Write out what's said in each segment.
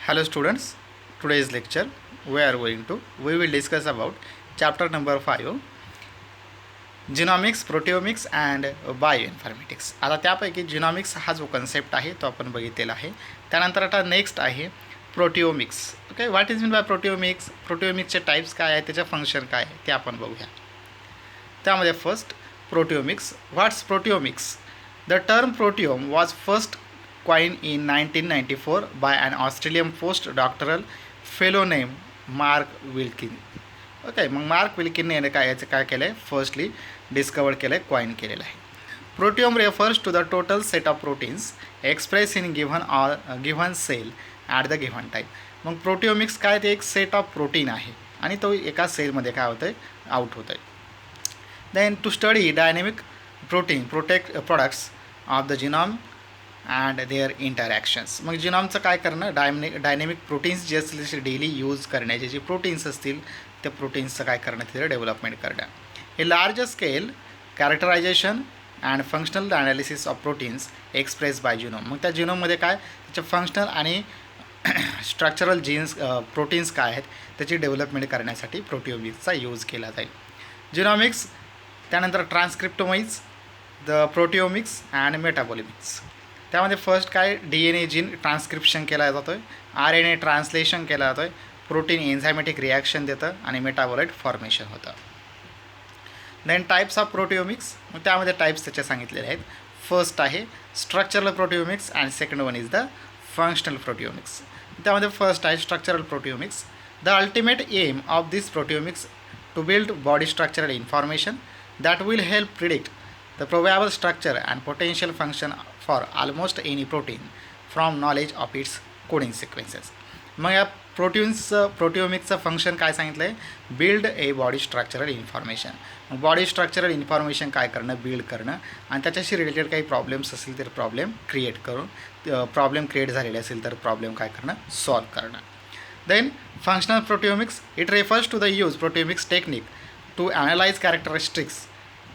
Hello students, today's lecture we will discuss about chapter number 5 genomics, proteomics and bioinformatics. आता त्यापैकी जिनॉमिक्स हा जो concept आहे तो आपण बघितलेला आहे. त्यानंतर आता नेक्स्ट आहे proteomics. Okay, what is mean by proteomics, प्रोटिओमिक्सचे टाईप्स काय आहे, त्याचं फंक्शन काय आहे ते आपण बघूया. त्यामध्ये first proteomics. What's proteomics? The term proteome was first coined in 1994 by an Australian postdoctoral fellow named mark Wilkin. Okay, मग मार्क विल्किनने याने काय केलं आहे, फर्स्टली डिस्कवर केलं आहे, कॉइन केलेलं आहे. Proteome refers to the total set of proteins express in given cell at the given time. मग प्रोटिओमिक्स काय, ते एक सेट ऑफ प्रोटीन आहे आणि तो एका सेलमध्ये काय होतं आहे, आउट होतं आहे. Then to study dynamic protein products of the genome and their interactions. मग जिनॉमचं काय करणं, डायनेमिक प्रोटीन्स जे असतील ते डेली यूज करण्याचे जे प्रोटीन्स असतील त्या प्रोटीन्सचं काय करणं, तिथे डेव्हलपमेंट करणं. हे large scale characterisation and functional analysis of proteins express bye genome. मग त्या जिनोममध्ये काय, त्याचे फंक्शनल आणि स्ट्रक्चरल प्रोटीन्स काय आहेत त्याची डेव्हलपमेंट करण्यासाठी प्रोटिओमिक्सचा यूज केला जाईल. जिनॉमिक्स, त्यानंतर ट्रान्सक्रिप्टोमाइज, द प्रोटिओमिक्स अँड मेटाबॉलिमिक्स. त्यामध्ये फर्स्ट काय, DNA जीन ट्रान्सक्रिप्शन केला जातो आहे, RNA ट्रान्सलेशन केला जातो आहे, प्रोटीन एन्झायमॅटिक रिॲक्शन देतं आणि मेटाबॉलाइट फॉर्मेशन होतं. Then types of proteomics. मग त्यामध्ये टाईप्स त्याचे सांगितलेले आहेत. फर्स्ट आहे structural proteomics and second one is the functional proteomics. त्यामध्ये फर्स्ट आहे structural proteomics. The ultimate aim of this proteomics to build body structural information that will help predict the probable structure and potential function for almost any protein from knowledge of its coding sequences. मग या प्रोटिओमिक्सचं function काय सांगितलं आहे, build a body structural information. मग body structural information काय करणं, build करणं आणि त्याच्याशी रिलेटेड काही प्रॉब्लेम्स असतील तर प्रॉब्लेम क्रिएट करून, प्रॉब्लेम क्रिएट झालेले असेल तर प्रॉब्लेम काय करणं, सॉल्व करणं. Then functional proteomics, it refers to the use proteomics technique to analyse characteristics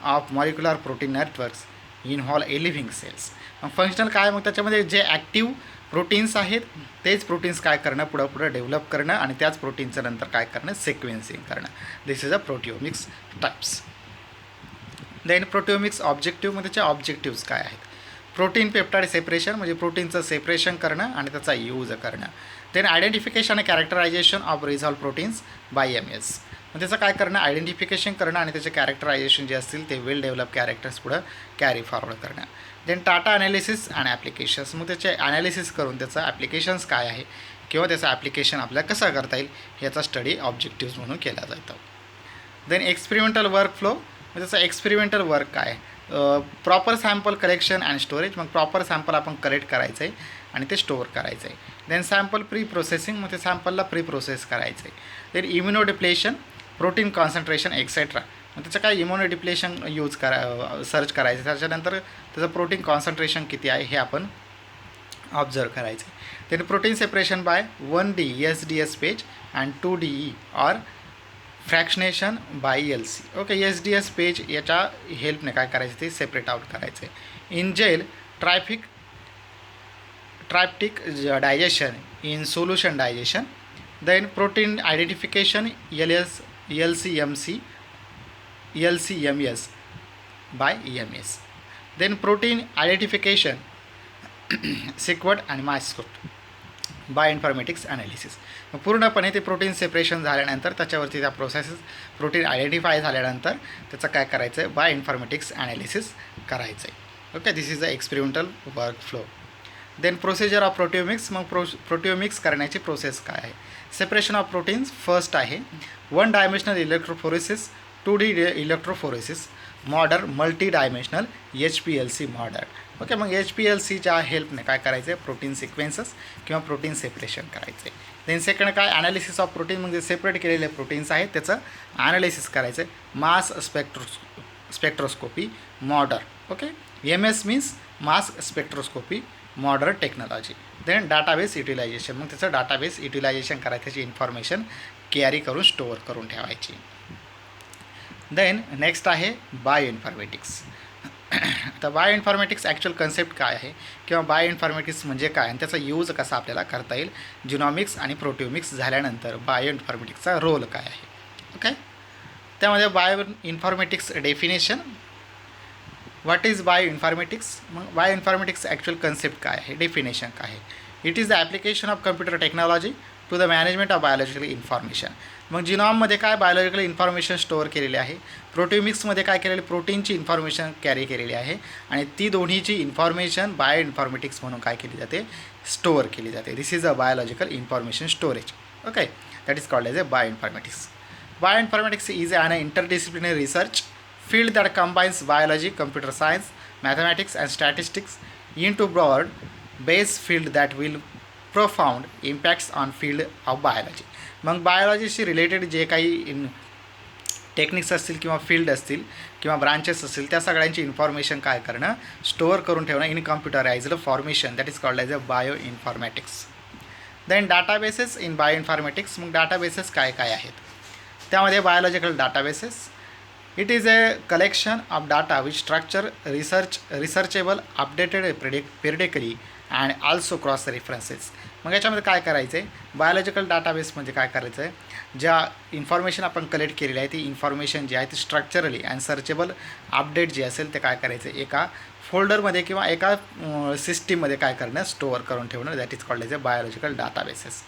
of molecular protein networks involve a living cells. मग फंक्शनल काय, मग त्याच्यामध्ये जे ॲक्टिव्ह प्रोटीन्स आहेत तेच प्रोटीन्स काय करणं, पुढं डेव्हलप करणं आणि त्याच प्रोटीनचं नंतर काय करणं, सिक्वेन्सिंग करणं. This is a proteomics types. Then proteomics objective, मग त्याचे ऑब्जेक्टिव्स काय आहेत. प्रोटीन पेप्टाइड सेपरेशन, म्हणजे प्रोटीनचं सेपरेशन करणं आणि त्याचा यूज करणं. देन आयडेंटिफिकेशन आणि characterisation of resolve proteins by MS. मग त्याचं काय करणं, आयडेंटिफिकेशन करणं आणि त्याचे कॅरेक्टरायझेशन जे असतील ते वेल डेव्हलप कॅरेक्टर्स पुढं कॅरी फॉरवर्ड करणं. Then data analysis and applications. मग त्याचे ॲनालिसिस करून त्याचं ॲप्लिकेशन्स काय आहे किंवा त्याचं ॲप्लिकेशन आपल्याला कसं करता येईल ह्याचा स्टडी ऑब्जेक्टिव्स म्हणून केला जातो. देन एक्सपेरिमेंटल वर्क फ्लो, मग त्याचं एक्सपेरिमेंटल वर्क काय आहे, proper sample collection and storage. मग प्रॉपर सॅम्पल आपण कलेक्ट करायचं आहे आणि ते स्टोअर करायचं आहे. देन सॅम्पल प्री प्रोसेसिंग, मग ते सॅम्पलला प्री प्रोसेस करायचं आहे. Then immunodepletion, protein concentration etcetera. मग त्याचं काय इम्युनोडिप्लेशन सर्च करायचं, त्याच्यानंतर त्याचं प्रोटीन कॉन्सन्ट्रेशन किती आहे हे आपण ऑब्झर्व करायचं आहे. Then protein separation by 1D SDS page and 2DE or fractionation by LC. Okay, SDS page याच्या हेल्पने काय करायचं, ते सेपरेट आउट करायचं आहे. In gel tryptic digestion in solution digestion. Then protein identification LCMS by EMS. Then protein identification SICWT and MASCOT bioinformatics analysis. मग पूर्णपणे ते प्रोटीन सेपरेशन झाल्यानंतर त्याच्यावरती त्या प्रोसेसेस प्रोटीन आयडेंटिफाय झाल्यानंतर त्याचं काय करायचं आहे, बायोइन्फॉर्मॅटिक्स ॲनालिसिस करायचं आहे. Okay, this is the experimental workflow. Then procedure of proteomics. मग प्रोटिओमिक्स करण्याची प्रोसेस काय आहे. सेपरेशन ऑफ प्रोटीन्स फर्स्ट आहे 1 dimensional electrophoresis, 2D electrophoresis, modern multi dimensional HPLC modern. Okay, मग HPLCच्या हेल्पने काय करायचं आहे, प्रोटीन सिक्वेन्सेस किंवा प्रोटीन सेपरेशन करायचं आहे. देन सेकंड काय, ॲनालिसिस ऑफ प्रोटीन, म्हणजे सेपरेट केलेले प्रोटीन्स आहेत त्याचं ॲनालिसिस करायचं आहे. Mass spectroscopy modern. Okay, MS means mass spectroscopy modern technology. Then database utilization, मग त्याचं डाटाबेस युटिलायझेशन करायचं, त्याची इन्फॉर्मेशन कॅरी करून स्टोअर करून ठेवायची. देन नेक्स्ट आहे बायोइन्फॉर्मॅटिक्स. आता बायो इन्फॉर्मॅटिक्स ॲक्च्युअल कन्सेप्ट काय आहे किंवा बायो इन्फॉर्मॅटिक्स म्हणजे काय आणि त्याचा यूज कसा आपल्याला करता येईल, जिनॉमिक्स आणि प्रोटिओमिक्स झाल्यानंतर बायो इन्फॉर्मॅटिक्सचा रोल काय आहे. ओके, त्यामध्ये bioinformatics definition, what is bio informatics. मग बायो इन्फॉर्मॅटिक्स ॲक्च्युअल कन्सेप्ट काय आहे, डेफिनेशन काय आहे. It is the application of computer technology to the management of biological information. मग जिनॉममध्ये काय बायोलॉजिकल इन्फॉर्मेशन स्टोअर केलेली आहे, प्रोटिओमिक्समध्ये काय केलेले प्रोटीनची इन्फॉर्मेशन कॅरी केलेली आहे आणि ती दोन्हीची इन्फॉर्मेशन बायो इन्फॉर्मॅटिक्स म्हणून काय केली जाते, स्टोअर केली जाते. This is a biological information storage. Okay, that is called as a bio informatics. Bio informatics is an interdisciplinary research field that combines biology, computer science, mathematics, and statistics into broad-based field that will profound impacts on field of biology. मग बायोलॉजीशी related जे काही techniques असतील किंवा field असतील किंवा branches असतील त्या सगळ्यांची इन्फॉर्मेशन काय करणं, स्टोअर करून ठेवणं in computerized formation, that is called as a bio informatics. Then databases in bio informatics. मग डाटाबेसेस काय काय आहेत, त्यामध्ये biological databases. It is a collection of data which structure researchable updated periodically and also cross references. मग याच्यामध्ये काय करायचं आहे, बायोलॉजिकल डाटाबेस म्हणजे काय करायचं आहे, ज्या इन्फॉर्मेशन आपण कलेक्ट केलेली आहे ती इन्फॉर्मेशन जी आहे ती स्ट्रक्चरली अँड सर्चेबल अपडेट जे असेल ते काय करायचं आहे, एका फोल्डरमध्ये किंवा एका सिस्टीममध्ये काय करणं, स्टोअर करून ठेवणं, that is called as a biological databases.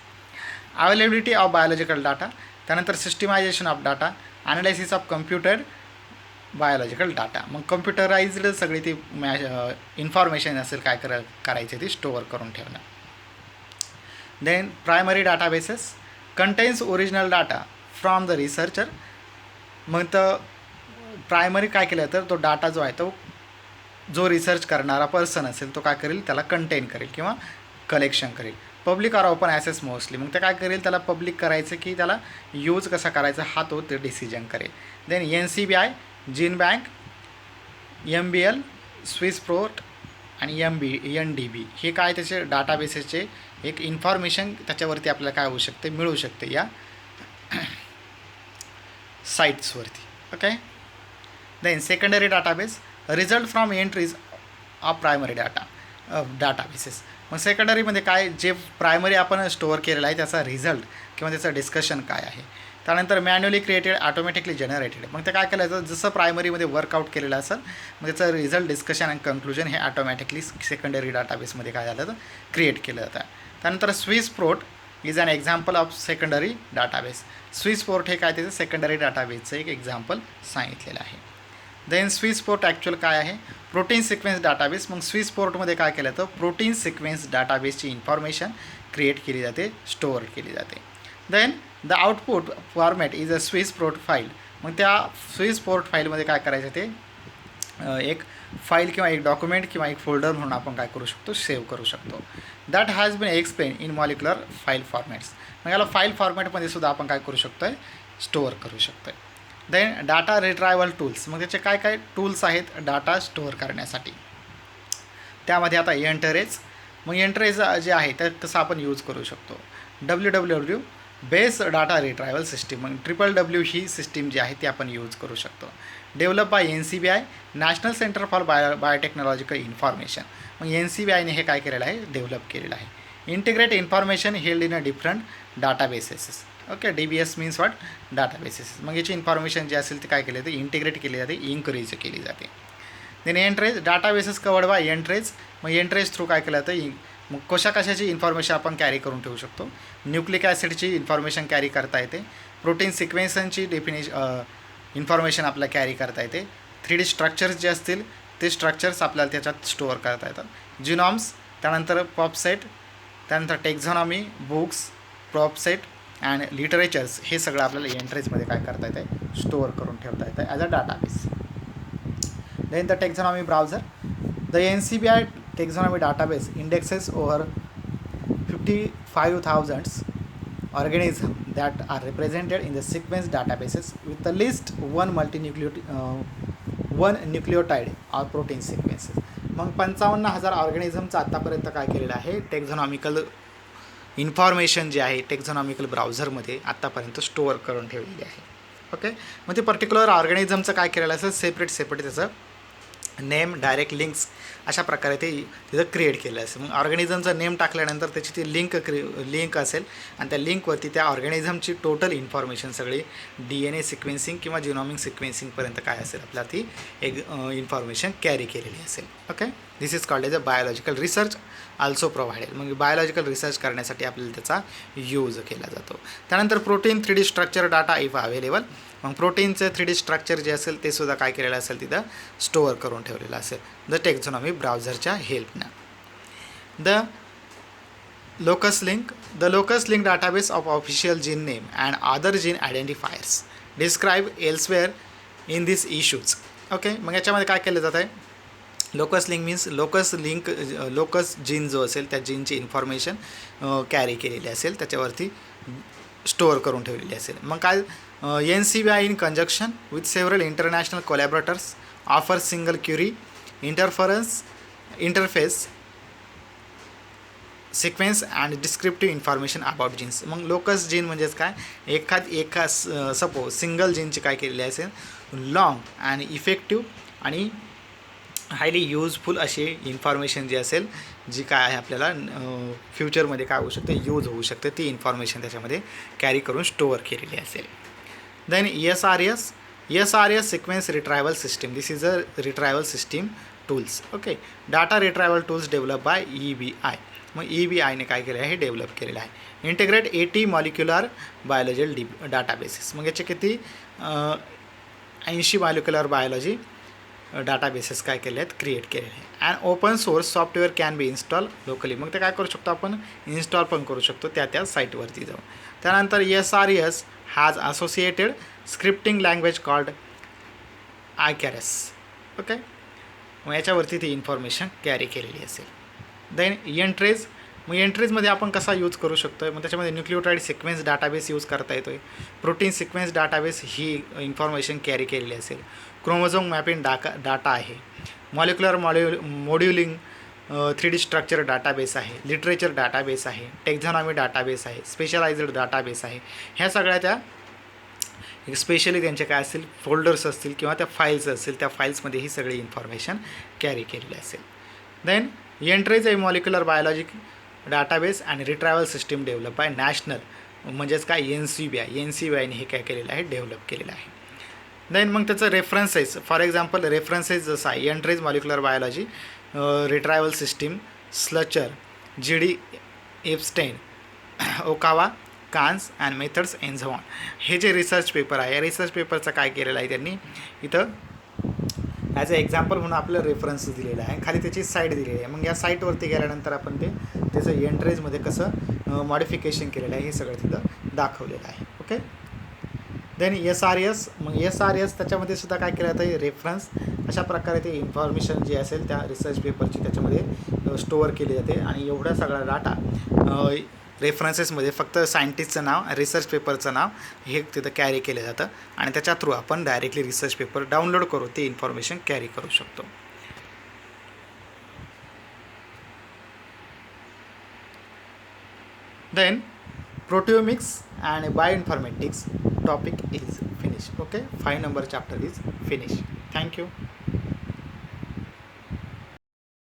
Availability of biological data, त्यानंतर systemization of data, analysis of computer biological data. मग कम्प्युटराइज्ड सगळी ती इन्फॉर्मेशन असेल काय करायची ती स्टोअर करून ठेवणं. Then primary databases contains original data from the researcher. मग तर प्रायमरी काय केलं तर तो डाटा जो आहे तो जो रिसर्च करणारा पर्सन असेल तो काय करेल, त्याला कंटेन करेल किंवा कलेक्शन करेल. Public or open assess mostly. मग ते काय करेल, त्याला पब्लिक करायचं की त्याला यूज कसा करायचा हा तो ते डिसिजन करेल. Then NCBI, gene bank, MBL, Swiss Prot आणि NDB हे काय त्याचे डाटाबेसेसचे एक इन्फॉर्मेशन त्याच्यावरती आपल्याला काय होऊ शकते, मिळू शकते या साईट्सवरती. Okay, then secondary database result from entries of primary databases. मग सेकंडरीमध्ये काय जे प्रायमरी आपण स्टोअर केलेला आहे त्याचा रिझल्ट किंवा त्याचं डिस्कशन काय आहे. त्यानंतर मॅन्युअली क्रिएटेड ऑटोमॅटिकली जनरेटेड. मग ते काय केलं, जसं प्रायमरीमध्ये वर्कआउट केलेलं असेल मग त्याचं रिझल्ट डिस्कशन आणि कन्क्लुजन हे ऑटोमॅटिकली सेकंडरी डाटाबेसमध्ये काय झालं तर क्रिएट केलं जातं. त्यानंतर Swiss Prot is an example of secondary database. Swiss Prot हे काय त्याचं सेकंडरी डाटाबेसचं एक एक्झाम्पल सांगितलेलं आहे. देन स्विस पोर्ट ॲक्च्युअल काय आहे, प्रोटीन सिक्वेन्स डाटाबेस. मग स्विस पोर्टमध्ये काय केलं तर प्रोटीन सिक्वेन्स डाटाबेसची इन्फॉर्मेशन क्रिएट केली जाते, स्टोअर केली जाते. Then the output format is a Swiss port file. मग त्या स्विस पोर्ट फाईलमध्ये काय करायचं ते एक फाईल किंवा एक डॉक्युमेंट किंवा एक फोल्डर म्हणून आपण काय करू शकतो, सेव्ह करू शकतो. That has been explain in molecular file formats. मग याला फाईल फॉर्मॅटमध्ये सुद्धा आपण काय करू शकतो आहे, स्टोअर करू शकतो आहे. Then data retrieval tools. मग त्याचे काय काय टूल्स आहेत डाटा स्टोअर करण्यासाठी, त्यामध्ये आता एंटरेज. मग एंटरेज जे आहे तर कसं आपण यूज करू शकतो, WWW base data retrieval system. मग WWW ही सिस्टीम जी आहे ती आपण यूज करू शकतो. Develop by NCBI national centre for biotechnological information. मग NCBIने हे काय केलेलं आहे, डेव्हलप केलेलं आहे. Integrate information held in a different databases. Okay, DBS means what, databases. मग याची इन्फॉर्मेशन जी असेल ती काय केली जाते, इंटिग्रेट केली जाते, इन्क्रीज केली जाते. Then Entrez databases covered by Entrez. मग एंट्रेज थ्रू काय केलं जातं, मग कशाची इन्फॉर्मेशन आपण कॅरी करून ठेवू शकतो, न्यूक्लिक ॲसिडची इन्फॉर्मेशन कॅरी करता येते, प्रोटीन सिक्वेन्सची इन्फॉर्मेशन आपल्याला कॅरी करता येते, 3D स्ट्रक्चर्स जे असतील ते स्ट्रक्चर्स आपल्याला त्याच्यात स्टोअर करता येतात. जिनॉम्स, त्यानंतर पॉपसेट, त्यानंतर टेक्झॉनॉमी, बुक्स, प्रॉपसेट अँड लिटरेचर्स हे सगळं आपल्याला एंट्रेजमध्ये काय करता येतं, स्टोअर करून ठेवता येतं as a database. Then the taxonomy browser. The NCBI taxonomy database indexes over 55,000 organisms that are represented in the sequence databases with the least one nucleotide or protein sequences. मग 55,000 ऑर्गॅनिझमचं आत्तापर्यंत काय केलेलं आहे, टेक्झॉनॉमिकल इन्फॉर्मेशन जे आहे टेक्झॉनॉमिकल ब्राउझरमध्ये आत्तापर्यंत स्टोअर करून ठेवलेली आहे. ओके, मग ते पर्टिक्युलर ऑर्गॅनिझमचं काय केलेलं असेल, सेपरेट त्याचं नेम, डायरेक्ट लिंक्स अशा प्रकारे ते तिथं क्रिएट केलं असेल. मग ऑर्गॅनिझमचं नेम टाकल्यानंतर त्याची ती लिंक असेल आणि त्या लिंकवरती त्या ऑर्गॅनिझमची टोटल इन्फॉर्मेशन सगळी DNA सिक्वेन्सिंग किंवा जिनॉमिक सिक्वेन्सिंगपर्यंत काय असेल आपल्याला ती एक इन्फॉर्मेशन कॅरी केलेली असेल. Okay, this is called as a biological research also provided. मग बायोलॉजिकल रिसर्च करण्यासाठी आपल्याला त्याचा यूज केला जातो. त्यानंतर protein 3D structure data if available. मग प्रोटीनचं 3D स्ट्रक्चर जे असेल ते सुद्धा काय केलेलं असेल तिथं स्टोअर करून ठेवलेलं असेल द टेक्झॉनॉमी ब्राउझरच्या हेल्पनं. The locus link database of official gene name and other gene identifiers describe elsewhere in this issues. Okay, मग याच्यामध्ये काय केलं जातं आहे, locus link means locus gene जो असेल त्या जीनची इन्फॉर्मेशन कॅरी केलेली असेल, त्याच्यावरती स्टोअर करून ठेवलेली असेल. मग काय NCBI in conjunction with several international collaborators offer single query interface sequence and descriptive information about genes. मग लोकस जीन म्हणजेच काय, एका सपोज सिंगल जीनची काय केलेली असेल लॉंग आणि इफेक्टिव्ह आणि हायली यूजफुल अशी इन्फॉर्मेशन जी असेल, जी काय आहे आपल्याला फ्युचरमध्ये काय होऊ शकते, यूज होऊ शकते, ती इन्फॉर्मेशन त्याच्यामध्ये कॅरी करून स्टोअर केलेली असेल. Then SRS sequence retrieval system. This is a retrieval system tools. Okay, data retrieval tools develop by EBI. मग EBIने काय केलं आहे, हे डेव्हलप केलेलं आहे. Integrate 80 molecular biological databases. मग याचे किती 80 मॉलिक्युलर बायोलॉजी डाटाबेसेस काय केले आहेत, क्रिएट केलेले आहे. And open source software can be install locally. मग ते काय करू शकतो आपण, इन्स्टॉल पण करू शकतो त्या साईटवरती जाऊन. त्यानंतर SRS has associated scripting language called ICARES. Okay, मग याच्यावरती ती इन्फॉर्मेशन कॅरी केलेली असेल. देन एंट्रेज. मग एंट्रेजमध्ये आपण कसा यूज करू शकतो, मग त्याच्यामध्ये न्यूक्लियोटाईड सिक्वेन्स डाटाबेस यूज करता येतो आहे. प्रोटीन सिक्वेन्स डाटाबेस ही इन्फॉर्मेशन कॅरी केलेली असेल. क्रोमोझोम मॅपिंग डाटा आहे. मॉलिक्युलर मॉड्युलिंग 3D स्ट्रक्चर डाटाबेस आहे. लिटरेचर डाटाबेस आहे. टेक्झॉनॉमी डाटाबेस आहे. स्पेशलायझ्ड डाटाबेस आहे. ह्या सगळ्या त्या स्पेशली त्यांचे काय असतील फोल्डर्स असतील किंवा त्या फाईल्स असतील, त्या फाईल्समध्ये ही सगळी इन्फॉर्मेशन कॅरी केलेली असेल. Then Entrez a molecular biologic database and retrieval system develop by national म्हणजेच काय NCBIने हे काय केलेलं आहे, डेव्हलप केलेलं आहे. देन मग त्याचं रेफरन्सेस, फॉर एक्झाम्पल रेफरन्सेस जसं आहे Entrez molecular biology retrieval system Schuler GD Epstein Ohkawa Kans and methods in झॉन. हे जे रिसर्च पेपर आहे, या रिसर्च पेपरचं काय केलेलं आहे त्यांनी इथं ॲज अ एक्झाम्पल म्हणून आपलं रेफरन्स दिलेला आहे. खाली त्याची साईट दिलेली आहे. मग या साईटवरती गेल्यानंतर आपण त्याचं एंट्रेजमध्ये कसं मॉडिफिकेशन केलेलं आहे हे सगळं तिथं दाखवलेलं आहे. Okay, then SRS. मग SRS त्याच्यामध्ये सुद्धा काय केलं जातं, रेफरन्स अशा प्रकारे ते इन्फॉर्मेशन जी असेल त्या रिसर्च पेपरची त्याच्यामध्ये स्टोअर केली जाते. आणि एवढा सगळा डाटा रेफरन्सेसमध्ये फक्त सायंटिस्टचं नाव, रिसर्च पेपरचं नाव हे तिथं कॅरी केलं जातं आणि त्याच्या थ्रू आपण डायरेक्टली रिसर्च पेपर डाउनलोड करू ती इन्फॉर्मेशन कॅरी करू शकतो. Then proteomics and bioinformatics topic is finished. Okay, 5 number chapter is finished. Thank you.